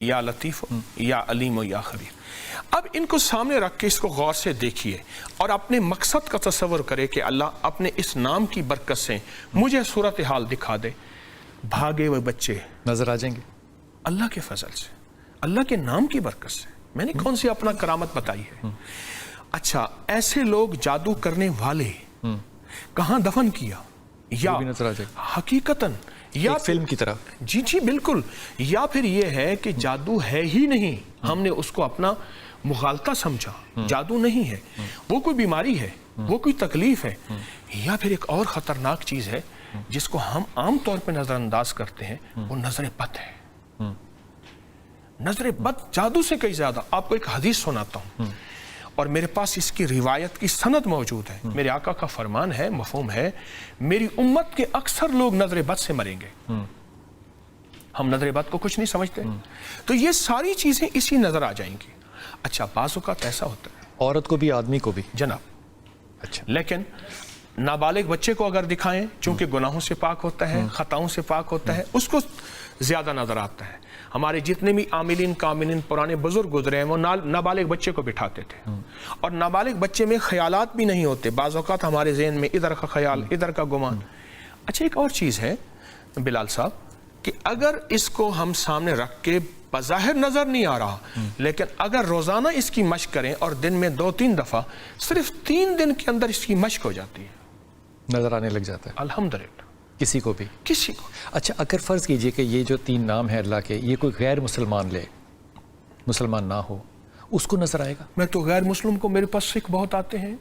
या लतीफ़ या अलीम या खबीर। अब इनको सामने रख के इसको गौर से देखिए और अपने मकसद का तस्वर करे कि अल्लाह अपने इस नाम की बरकत से मुझे सूरत हाल दिखा दे। भागे हुए बच्चे नजर आ जाएंगे अल्लाह के फजल से, अल्लाह के नाम की बरकत से। मैंने कौन सी अपना करामत बताई है? अच्छा, ऐसे लोग जादू करने वाले कहाँ दफन किया? या नजर आ जाएगा हकीकतन या फिल्म की तरह। जी जी बिल्कुल। या फिर ये है कि जादू है ही नहीं, हमने उसको अपना मुगालता समझा, जादू नहीं है, वो कोई बीमारी है, वो कोई तकलीफ है। या फिर एक और खतरनाक चीज है जिसको हम आम तौर पे नजरअंदाज करते हैं, वो नजर बद है। नजर बद जादू से कई ज्यादा। आपको एक हदीस सुनाता हूं और मेरे पास इसकी रिवायत की सनद मौजूद है। मेरे आका का फरमान है, मफहूम है, मेरी उम्मत के अक्सर लोग नजर बद से मरेंगे। हम नजर बद को कुछ नहीं समझते, तो ये सारी चीजें इसी नजर आ जाएंगी। अच्छा, बाज़ औक़ात ऐसा होता है, औरत को भी आदमी को भी जनाब। अच्छा, लेकिन नाबालिग बच्चे को अगर दिखाएं, चूंकि गुनाहों से पाक होता है, खताओं से पाक होता है, उसको ज्यादा नजर आता है। हमारे जितने भी आमिलीन कामिलीन पुराने बुजुर्ग गुजरे हैं, वो नाबालिग बच्चे को बिठाते थे और नाबालिग बच्चे में ख्यालात भी नहीं होते। बाज़ औक़ात हमारे ज़हन में इधर का ख्याल, इधर का गुमान। अच्छा, एक और चीज़ है बिलाल साहब कि अगर इसको हम सामने रख के बज़ाहिर नजर नहीं आ रहा, लेकिन अगर रोजाना इसकी मशक करें और दिन में 2-3 दफा, सिर्फ 3 दिन के अंदर इसकी मशक हो जाती है, नजर आने लग जाता है अल्हम्दुलिल्लाह। किसी को भी, किसी को। अच्छा, अगर फ़र्ज़ कीजिए कि ये जो 3 नाम है अल्लाह के, ये कोई गैर मुसलमान ले, मुसलमान ना हो, उसको नजर आएगा? मैं तो गैर मुस्लिम को, मेरे पास सिख बहुत आते हैं,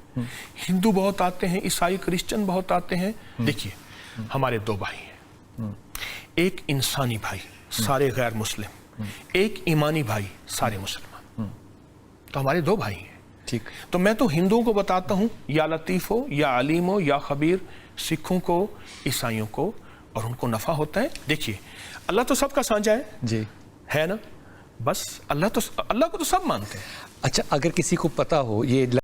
हिंदू बहुत आते हैं, ईसाई क्रिश्चियन बहुत आते हैं। देखिए, हमारे 2 भाई हैं, एक इंसानी भाई सारे गैर मुस्लिम, एक ईमानी भाई सारे मुसलमान। तो हमारे 2 भाई हैं। ठीक। तो मैं तो हिंदुओं को बताता हूँ या लतीफ़ हो या अलीम हो या खबीर, सिखों को, ईसाइयों को, और उनको नफ़ा होता है। देखिए, अल्लाह तो सबका साझा जी है ना? बस अल्लाह को तो सब मानते हैं। अच्छा, अगर किसी को पता हो ये